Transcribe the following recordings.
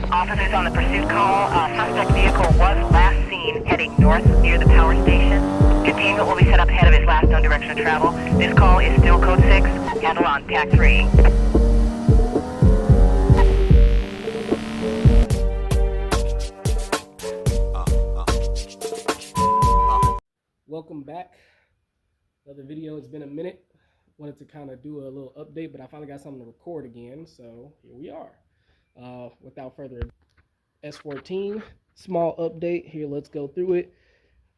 Officers on the pursuit call. Suspect vehicle was last seen heading north near the power station. Containment will be set up ahead of his last known direction of travel. This call is still code 6. Handle on TAC 3. Welcome back. Another video. It's been a minute. Wanted to kind of do a little update, but I finally got something to record again, so here we are. Without further ado, S14, small update. Here, let's go through it.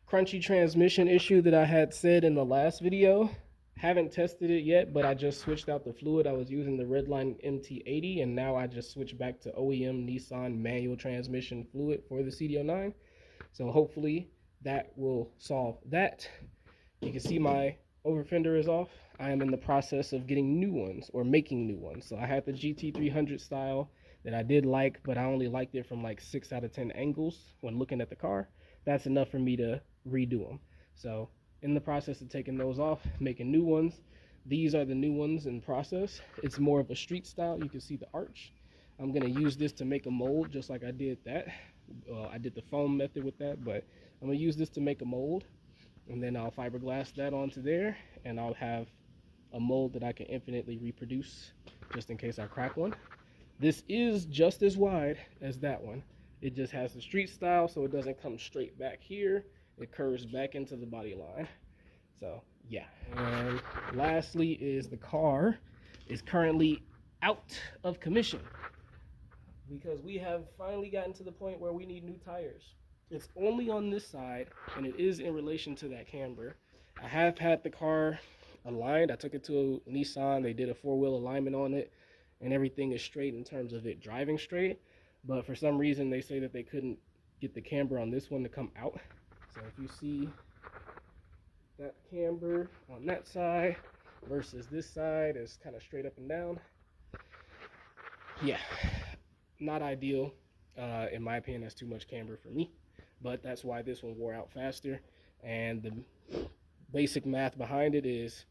Crunchy transmission issue that I had said in the last video. Haven't tested it yet, but I just switched out the fluid. I was using the Redline MT80, and now I just switched back to OEM Nissan manual transmission fluid for the CDO9. So hopefully that will solve that. You can see my over fender is off. I am in the process of getting new ones, or making new ones. So I had the GT300 style that I did like, but I only liked it from like 6 out of 10 angles when looking at the car. That's enough for me to redo them. So in the process of taking those off, making new ones. These are the new ones in process. It's more of a street style. You can see the arch. I'm gonna use this to make a mold, just like I did that. I did the foam method with that, but I'm gonna use this to make a mold, and then I'll fiberglass that onto there, and I'll have a mold that I can infinitely reproduce just in case I crack one. This is just as wide as that one. It just has the street style, so it doesn't come straight back here. It curves back into the body line. So yeah. And lastly is the car is currently out of commission because we have finally gotten to the point where we need new tires. It's only on this side, and it is in relation to that camber. I have had the car aligned. I took it to Nissan. They did a 4-wheel alignment on it, and everything is straight in terms of it driving straight. But for some reason, they say that they couldn't get the camber on this one to come out. So if you see that camber on that side versus this side is kind of straight up and down. Yeah, not ideal. In my opinion, that's too much camber for me. But that's why this one wore out faster. And the basic math behind it is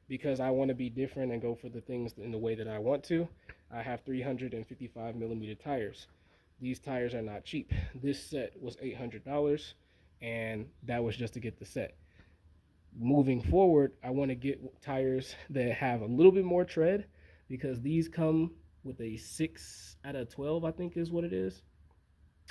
because I want to be different and go for the things in the way that I want to. I have 355 millimeter tires. These tires are not cheap. This set was $800, and that was just to get the set. Moving forward, I want to get tires that have a little bit more tread, because these come with a 6 out of 12, I think is what it is.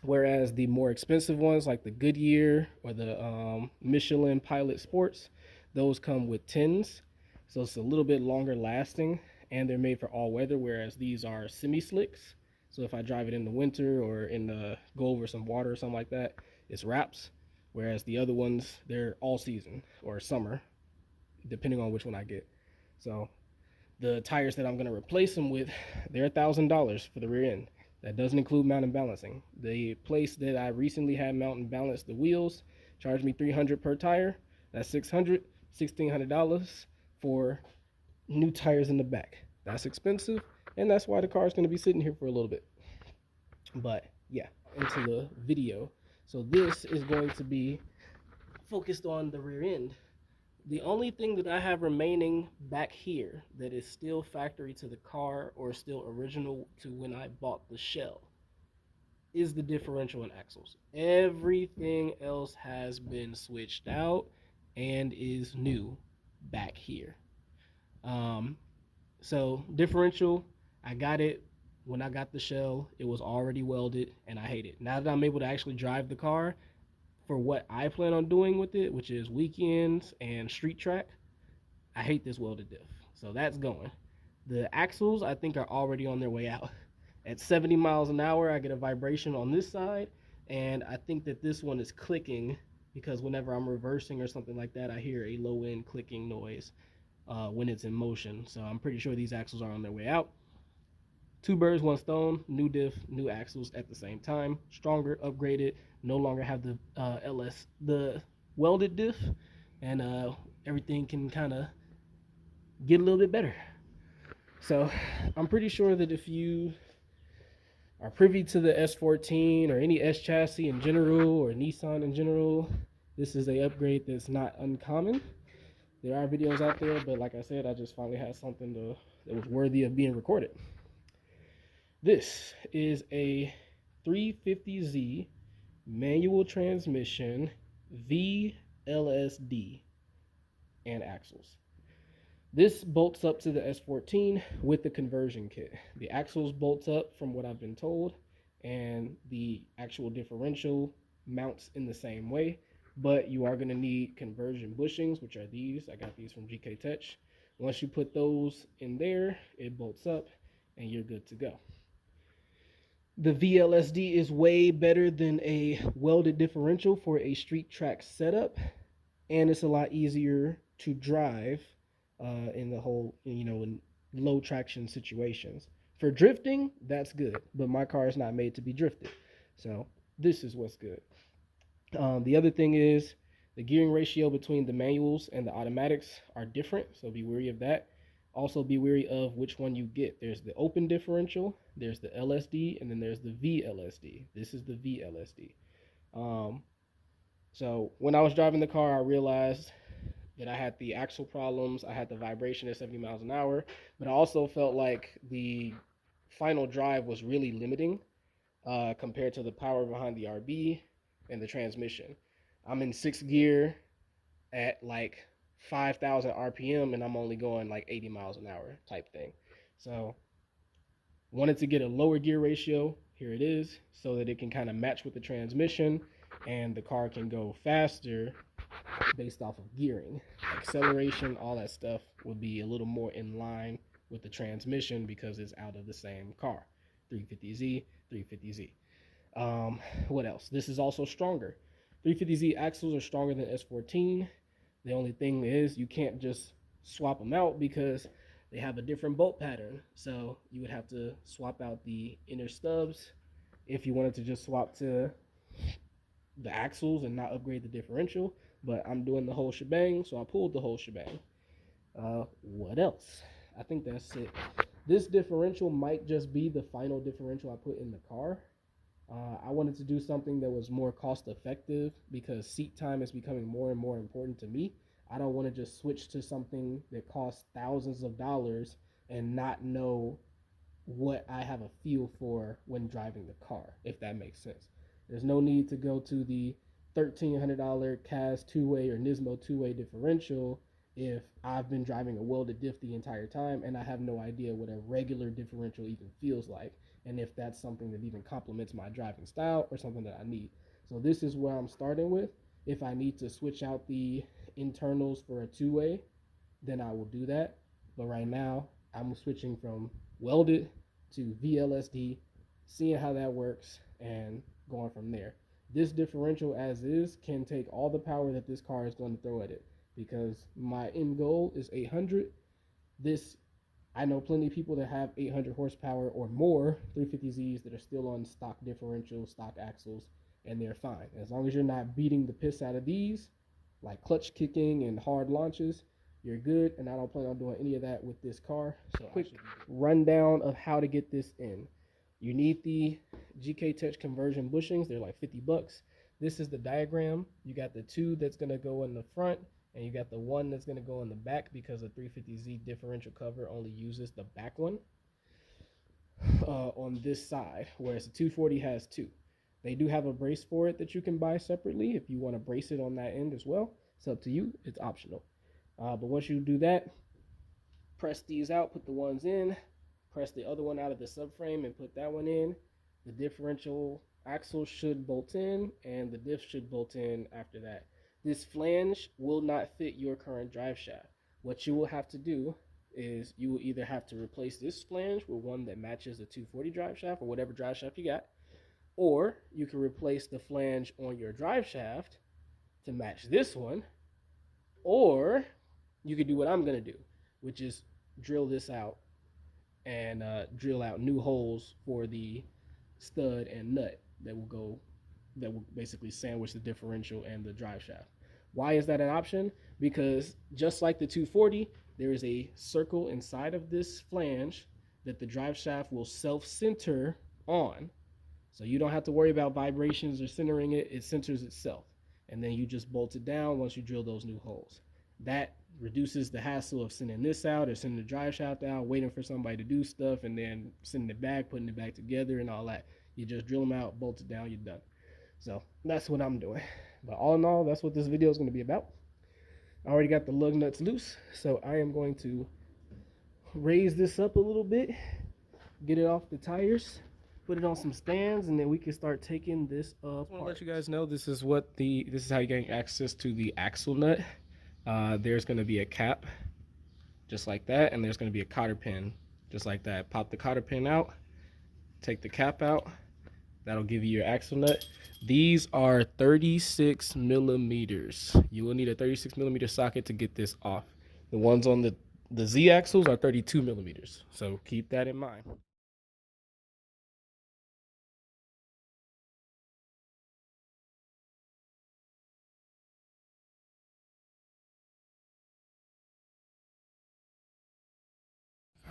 Whereas the more expensive ones, like the Goodyear or the Michelin Pilot Sports, those come with 10s. So it's a little bit longer lasting, and they're made for all weather, whereas these are semi-slicks. So if I drive it in the winter or go over some water or something like that, it's wraps. Whereas the other ones, they're all season or summer, depending on which one I get. So the tires that I'm going to replace them with, they're $1,000 for the rear end. That doesn't include mount and balancing. The place that I recently had mount and balance the wheels charged me $300 per tire. That's $1,600 for new tires in the back. That's expensive, and that's why the car is going to be sitting here for a little bit. But yeah, into the video. So this is going to be focused on the rear end. The only thing that I have remaining back here that is still factory to the car or still original to when I bought the shell is the differential and axles. Everything else has been switched out and is new back here. So differential, I got it when I got the shell. It was already welded, and I hate it. Now that I'm able to actually drive the car for what I plan on doing with it, which is weekends and street track, I hate this welded diff. So that's going. The axles, I think, are already on their way out. At 70 miles an hour, I get a vibration on this side, and I think that this one is clicking because whenever I'm reversing or something like that, I hear a low-end clicking noise when it's in motion. So I'm pretty sure these axles are on their way out. Two birds, one stone, new diff, new axles at the same time. Stronger, upgraded, no longer have the welded diff, and everything can kind of get a little bit better. So I'm pretty sure that if you are privy to the S14 or any S chassis in general or Nissan in general, this is a upgrade that's not uncommon. There are videos out there, but like I said, I just finally had something that was worthy of being recorded. This is a 350Z manual transmission, VLSD, and axles. This bolts up to the S14 with the conversion kit. The axles bolts up from what I've been told, and the actual differential mounts in the same way, but you are going to need conversion bushings, which are these. I got these from GK Tech. Once you put those in there, it bolts up and you're good to go. The VLSD is way better than a welded differential for a street track setup, and it's a lot easier to drive in the whole, in low traction situations. For drifting, that's good, but my car is not made to be drifted. So this is what's good. The other thing is the gearing ratio between the manuals and the automatics are different, so be wary of that. Also be wary of which one you get. There's the open differential, there's the LSD, and then there's the VLSD. This is the VLSD. So when I was driving the car, I realized that I had the axle problems, I had the vibration at 70 miles an hour, but I also felt like the final drive was really limiting compared to the power behind the RB and the transmission. I'm in 6th gear at like 5,000 RPM and I'm only going like 80 miles an hour type thing. So wanted to get a lower gear ratio, here it is, so that it can kind of match with the transmission and the car can go faster based off of gearing. Acceleration, all that stuff would be a little more in line with the transmission because it's out of the same car. 350Z, 350Z. What else? This is also stronger. 350Z axles are stronger than S14. The only thing is you can't just swap them out because they have a different bolt pattern. So you would have to swap out the inner stubs if you wanted to just swap to the axles and not upgrade the differential. But I'm doing the whole shebang, so I pulled the whole shebang. What else? I think that's it. This differential might just be the final differential I put in the car. I wanted to do something that was more cost effective because seat time is becoming more and more important to me. I don't want to just switch to something that costs thousands of dollars and not know what I have a feel for when driving the car, if that makes sense. There's no need to go to the $1,300 CAS two-way or Nismo two-way differential if I've been driving a welded diff the entire time and I have no idea what a regular differential even feels like, and if that's something that even complements my driving style or something that I need. So this is where I'm starting with. If I need to switch out the internals for a two-way, then I will do that. But right now, I'm switching from welded to VLSD, seeing how that works, and going from there. This differential as is can take all the power that this car is going to throw at it because my end goal is 800. I know plenty of people that have 800 horsepower or more 350Zs that are still on stock differential, stock axles, and they're fine. As long as you're not beating the piss out of these, like clutch kicking and hard launches, you're good, and I don't plan on doing any of that with this car. So quick rundown of how to get this in. You need the GK Tech conversion bushings. They're like 50 bucks. This is the diagram. You got the two that's going to go in the front, and you got the one that's going to go in the back because the 350Z differential cover only uses the back one on this side, whereas the 240 has two. They do have a brace for it that you can buy separately if you want to brace it on that end as well. It's up to you. It's optional. But once you do that, press these out, put the ones in, press the other one out of the subframe and put that one in. The differential axle should bolt in, and the diff should bolt in after that. This flange will not fit your current drive shaft. What you will have to do is you will either have to replace this flange with one that matches the 240 drive shaft or whatever drive shaft you got, or you can replace the flange on your drive shaft to match this one, or you could do what I'm going to do, which is drill this out and drill out new holes for the stud and nut that will basically sandwich the differential and the drive shaft. Why is that an option? Because just like the 240, there is a circle inside of this flange that the drive shaft will self-center on. So you don't have to worry about vibrations or centering it. It centers itself. And then you just bolt it down once you drill those new holes. That reduces the hassle of sending this out or sending the drive shaft out, waiting for somebody to do stuff, and then sending it back, putting it back together and all that. You just drill them out, bolt it down, you're done. So that's what I'm doing. But all in all, that's what this video is going to be about. I already got the lug nuts loose, so I am going to raise this up a little bit, get it off the tires, put it on some stands, and then we can start taking this apart. I want to let you guys know this is how you're getting access to the axle nut. There's going to be a cap just like that, and there's going to be a cotter pin just like that. Pop the cotter pin out, take the cap out. That'll give you your axle nut. These are 36 millimeters. You will need a 36 millimeter socket to get this off. The ones on the Z axles are 32 millimeters. So keep that in mind.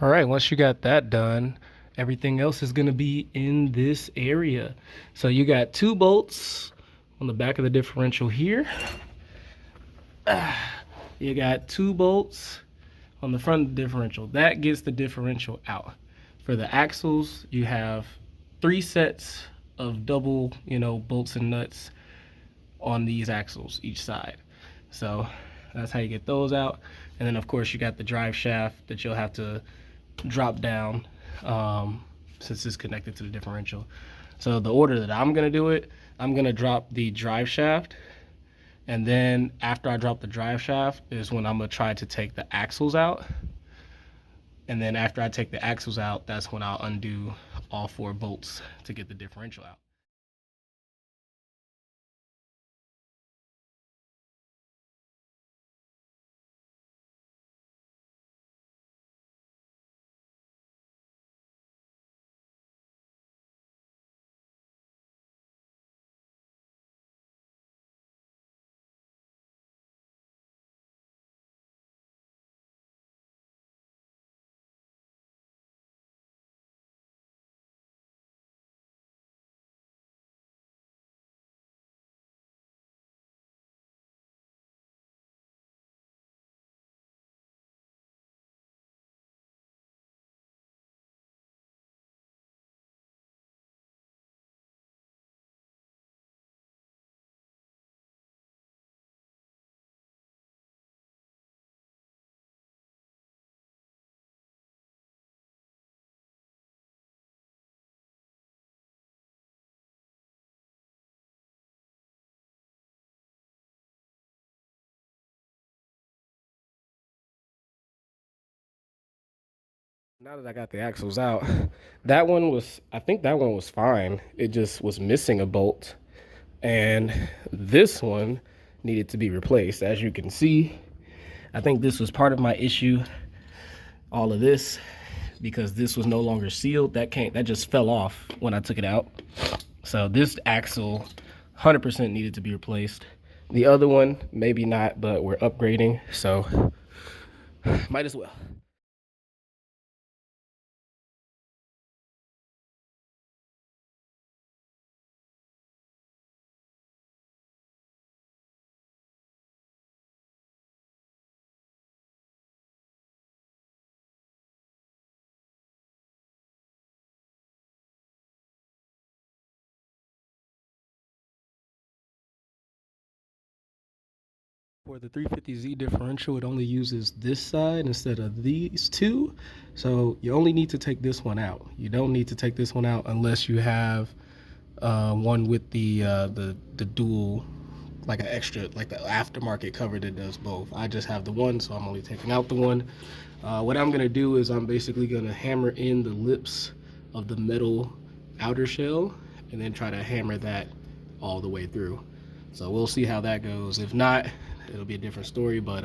All right, once you got that done, everything else is going to be in this area. So you got 2 bolts on the back of the differential here. You got 2 bolts on the front of the differential. That gets the differential out. For the axles, you have 3 sets of double, bolts and nuts on these axles each side. So that's how you get those out. And then of course you got the drive shaft that you'll have to drop down since it's connected to the differential. So the order that I'm gonna do it, I'm gonna drop the drive shaft, and then after I drop the drive shaft is when I'm gonna try to take the axles out. And then after I take the axles out, that's when I'll undo all 4 bolts to get the differential out. Now that I got the axles out, I think that one was fine. It just was missing a bolt. And this one needed to be replaced. As you can see, I think this was part of my issue, all of this, because this was no longer sealed. That just fell off when I took it out. So this axle 100% needed to be replaced. The other one, maybe not, but we're upgrading, so might as well. For the 350Z differential, it only uses this side instead of these 2. So you only need to take this one out. You don't need to take this one out unless you have one with the dual, like an extra, like the aftermarket cover that does both. I just have the one, so I'm only taking out the one. What I'm gonna do is I'm basically gonna hammer in the lips of the metal outer shell and then try to hammer that all the way through. So we'll see how that goes. If not, it'll be a different story, but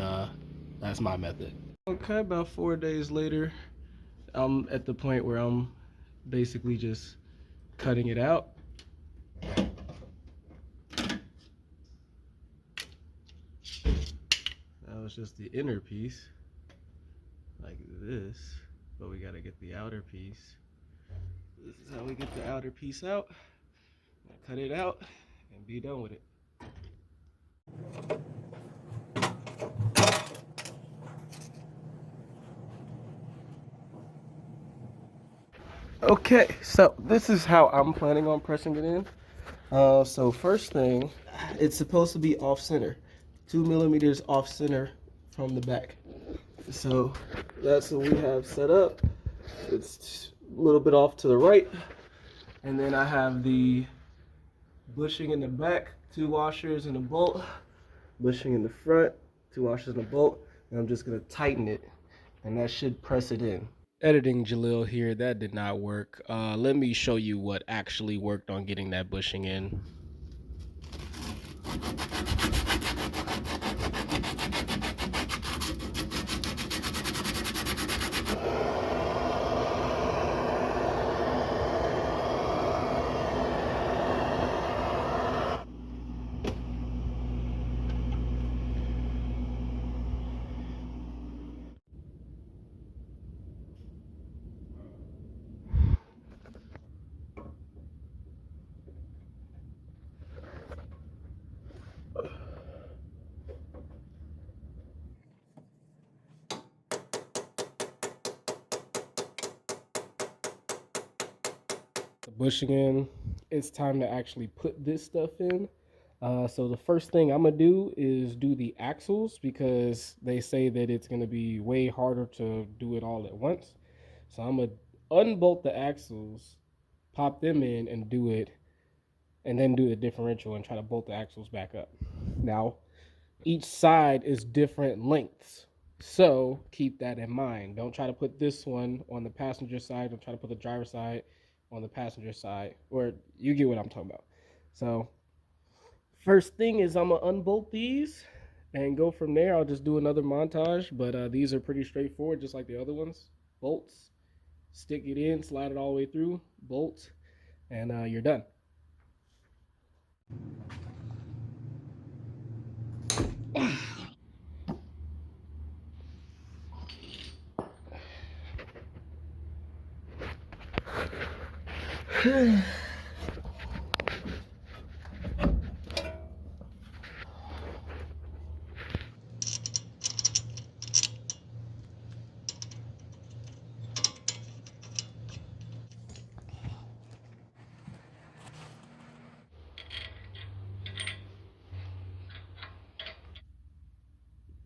that's my method. Okay, about 4 days later, I'm at the point where I'm basically just cutting it out. That was just the inner piece, like this, but we gotta get the outer piece. This is how we get the outer piece out. Cut it out and be done with it. Okay, so this is how I'm planning on pressing it in. So first thing, it's supposed to be off center, 2 millimeters off center from the back. So that's what we have set up. It's a little bit off to the right. And then I have the bushing in the back, 2 washers and a bolt. Bushing in the front, 2 washers and a bolt. And I'm just gonna tighten it, and that should press it in. Editing Jalil here, that did not work. Let me show you what actually worked on getting that bushing in. The bushing in, it's time to actually put this stuff in. So the first thing I'm gonna do is do the axles, because they say that it's gonna be way harder to do it all at once. So I'm gonna unbolt the axles, pop them in, and do it, and then do the differential and try to bolt the axles back up. Now, each side is different lengths, so keep that in mind. Don't try to put this one on the passenger side. Don't try to put the driver's side on the passenger side, or you get what I'm talking about. So first thing is I'm gonna unbolt these and go from there. I'll just do another montage, but these are pretty straightforward, just like the other ones. Bolts, stick it in, slide it all the way through, bolt, and you're done.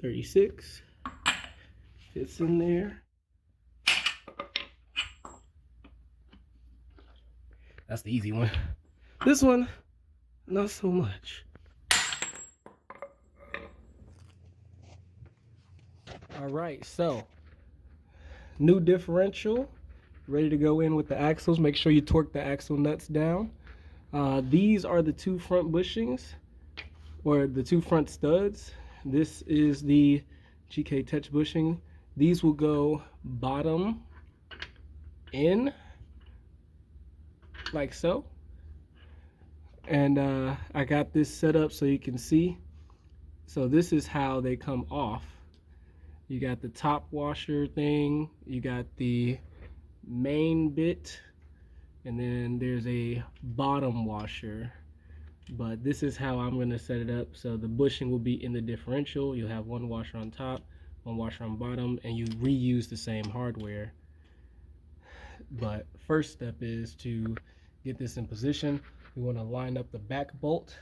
$36 fits in there. That's the easy one. This one, not so much. All right, so new differential, ready to go in with the axles. Make sure you torque the axle nuts down. These are the 2 front bushings, or the 2 front studs. This is the GK Touch bushing. These will go bottom in, like so. And I got this set up so you can see. So this is how they come off. You got the top washer thing, you got the main bit, and then there's a bottom washer. But this is how I'm going to set it up. So the bushing will be in the differential. You'll have 1 washer on top, 1 washer on bottom, and you reuse the same hardware. But first step is to get this in position. We want to line up the back bolt.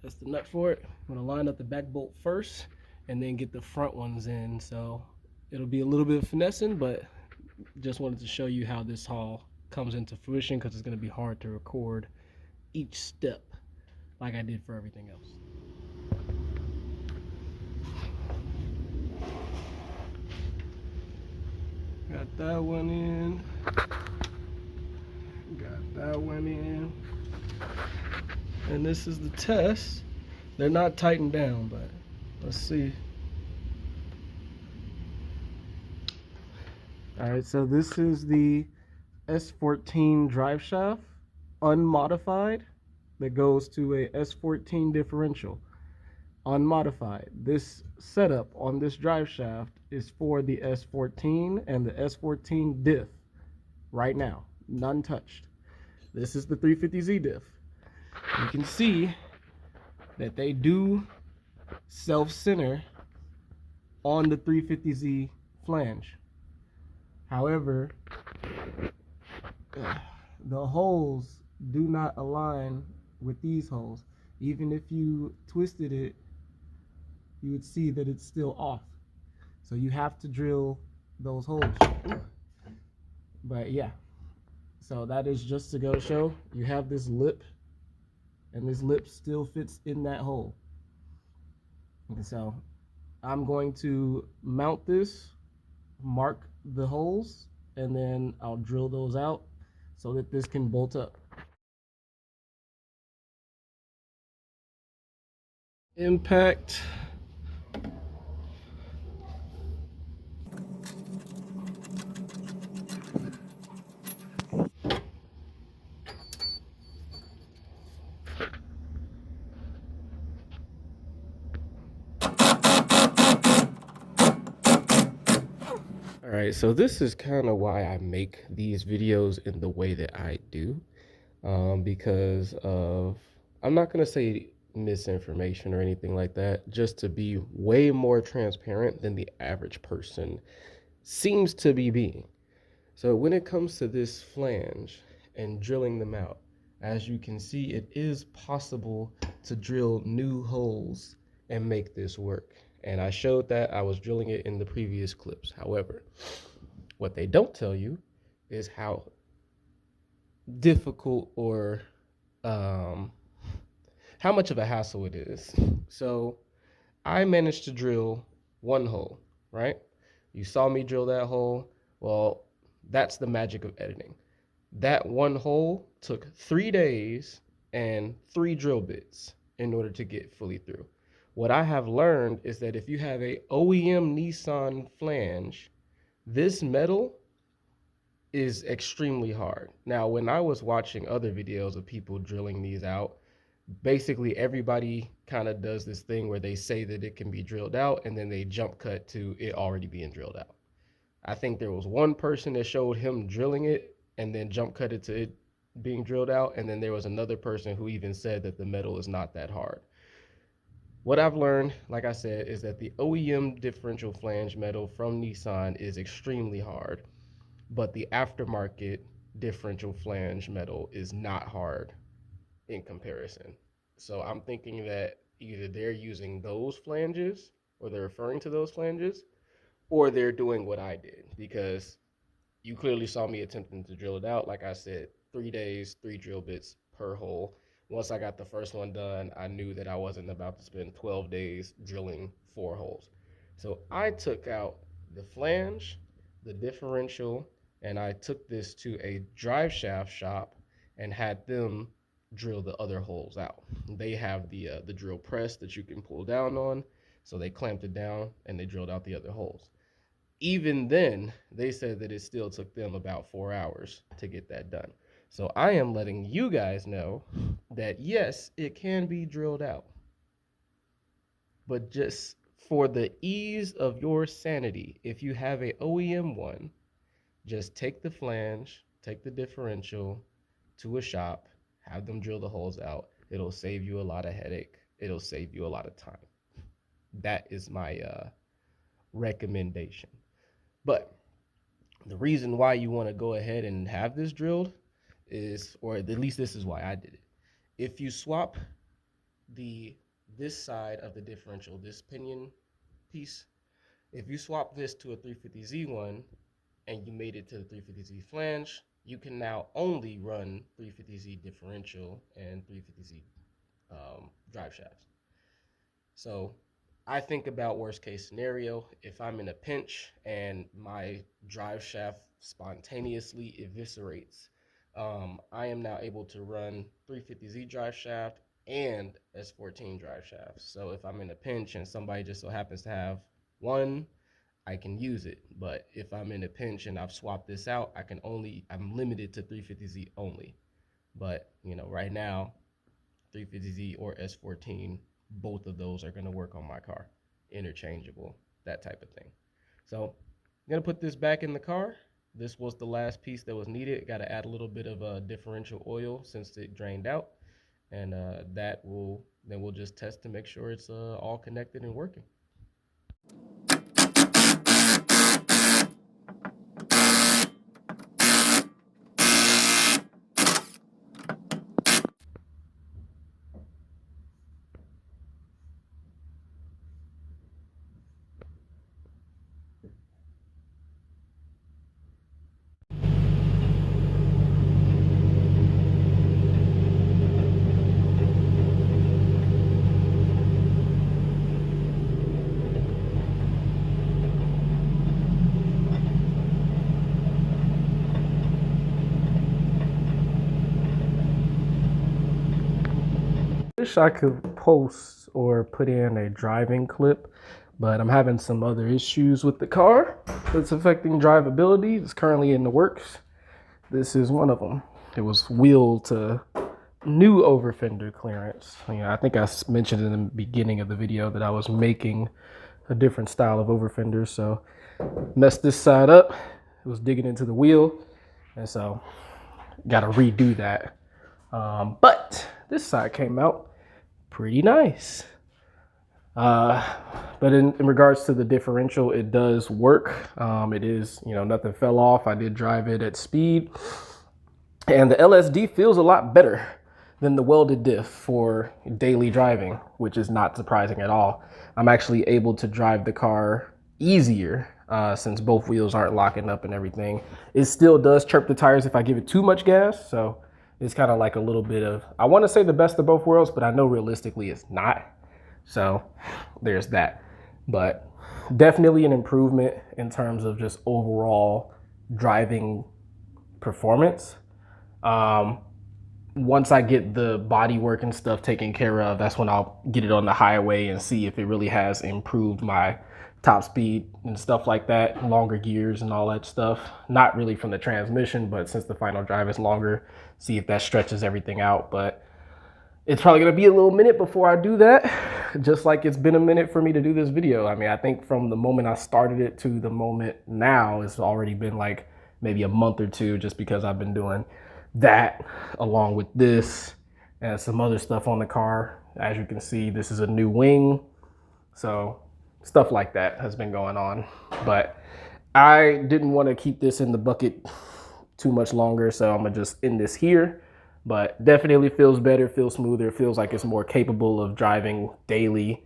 That's the nut for it. I'm going to line up the back bolt first and then get the front ones in. So it'll be a little bit of finessing, but just wanted to show you how this all comes into fruition, because it's going to be hard to record each step like I did for everything else. Got that one in. Got that one in. And this is the test. They're not tightened down, but let's see. All right, so this is the S14 drive shaft, unmodified, that goes to a S14 differential. Unmodified. This setup on this drive shaft is for the S14 and the S14 diff right now, none touched. This is the 350Z diff. You can see that they do self-center on the 350Z flange. However, the holes do not align with these holes. Even if you twisted it, you would see that it's still off. So you have to drill those holes. But yeah, so that is just to go to show you have this lip, and this lip still fits in that hole. And so I'm going to mount this, mark the holes, and then I'll drill those out so that this can bolt up. Impact. All right, so this is kind of why I make these videos in the way that I do, because of, I'm not going to say misinformation or anything like that, just to be way more transparent than the average person seems to be being. So when it comes to this flange and drilling them out, as you can see, it is possible to drill new holes and make this work. And I showed that I was drilling it in the previous clips. However, what they don't tell you is how difficult or how much of a hassle it is. So I managed to drill one hole, right? You saw me drill that hole. Well, that's the magic of editing. That one hole took 3 days and 3 drill bits in order to get fully through. What I have learned is that if you have a OEM Nissan flange, this metal is extremely hard. Now, when I was watching other videos of people drilling these out, basically everybody kind of does this thing where they say that it can be drilled out and then they jump cut to it already being drilled out. I think there was one person that showed him drilling it and then jump cut it to it being drilled out, and then there was another person who even said that the metal is not that hard. What I've learned, like I said, is that the OEM differential flange metal from Nissan is extremely hard, but the aftermarket differential flange metal is not hard in comparison. So I'm thinking that either they're using those flanges or they're referring to those flanges, or they're doing what I did, because you clearly saw me attempting to drill it out. Like I said, 3 days, 3 drill bits per hole. Once I got the first one done, I knew that I wasn't about to spend 12 days drilling 4 holes. So I took out the flange, the differential, and I took this to a drive shaft shop and had them drill the other holes out. They have the drill press that you can pull down on, so they clamped it down and they drilled out the other holes. Even then, they said that it still took them about 4 hours to get that done. So I am letting you guys know that yes, it can be drilled out. But just for the ease of your sanity, if you have a OEM one, just take the flange, take the differential to a shop, have them drill the holes out. It'll save you a lot of headache. It'll save you a lot of time. That is my recommendation. But the reason why you want to go ahead and have this drilled is, or at least this is why I did it. If you swap this side of the differential, this pinion piece, if you swap this to a 350Z one and you made it to the 350Z flange, you can now only run 350Z differential and 350Z drive shafts. So I think about worst case scenario. If I'm in a pinch and my drive shaft spontaneously eviscerates, I am now able to run 350Z drive shaft and S14 drive shafts. So if I'm in a pinch and somebody just so happens to have one, I can use it. But if I'm in a pinch and I've swapped this out, I'm limited to 350Z only. But right now, 350Z or S14, both of those are going to work on my car, interchangeable, that type of thing. So I'm going to put this back in the car. This was the last piece that was needed. Got to add a little bit of differential oil since it drained out, and we'll just test to make sure it's all connected and working. wish I could post or put in a driving clip, but I'm having some other issues with the car that's affecting drivability. It's currently in the works. This is one of them. It was wheel to new over fender clearance. I think I mentioned in the beginning of the video that I was making a different style of over fenders, so messed this side up. It was digging into the wheel, and so got to redo that. But this side came out pretty nice. But in regards to the differential, it does work. It is, nothing fell off. I did drive it at speed, and the LSD feels a lot better than the welded diff for daily driving, which is not surprising at all. I'm actually able to drive the car easier since both wheels aren't locking up and everything. It still does chirp the tires if I give it too much gas, so it's kind of like a little bit of, I want to say the best of both worlds, but I know realistically it's not. So there's that. But definitely an improvement in terms of just overall driving performance. Once I get the body work and stuff taken care of, that's when I'll get it on the highway and see if it really has improved my top speed and stuff like that, longer gears and all that stuff. Not really from the transmission, but since the final drive is longer, see if that stretches everything out. But it's probably gonna be a little minute before I do that, just like it's been a minute for me to do this video. I mean, I think from the moment I started it to the moment now, it's already been like maybe a month or two, just because I've been doing that along with this and some other stuff on the car. As you can see, this is a new wing, so stuff like that has been going on. But I didn't want to keep this in the bucket too much longer, so I'm gonna just end this here. But definitely feels better, feels smoother, feels like it's more capable of driving daily.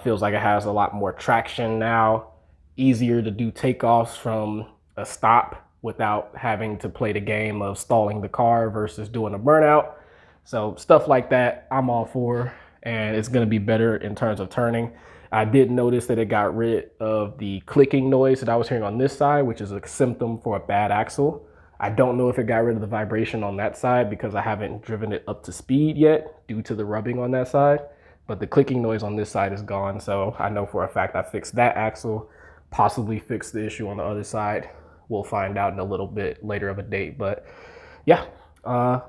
Feels like it has a lot more traction now, easier to do takeoffs from a stop without having to play the game of stalling the car versus doing a burnout. So stuff like that I'm all for, and it's gonna be better in terms of turning. I did notice that it got rid of the clicking noise that I was hearing on this side, which is a symptom for a bad axle. I don't know if it got rid of the vibration on that side because I haven't driven it up to speed yet due to the rubbing on that side, but the clicking noise on this side is gone. So I know for a fact I fixed that axle, possibly fixed the issue on the other side. We'll find out in a little bit later of a date, but yeah,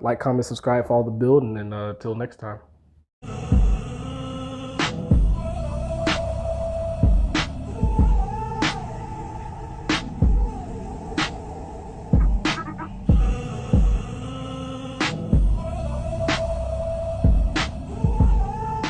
like, comment, subscribe, follow the build, and then until next time.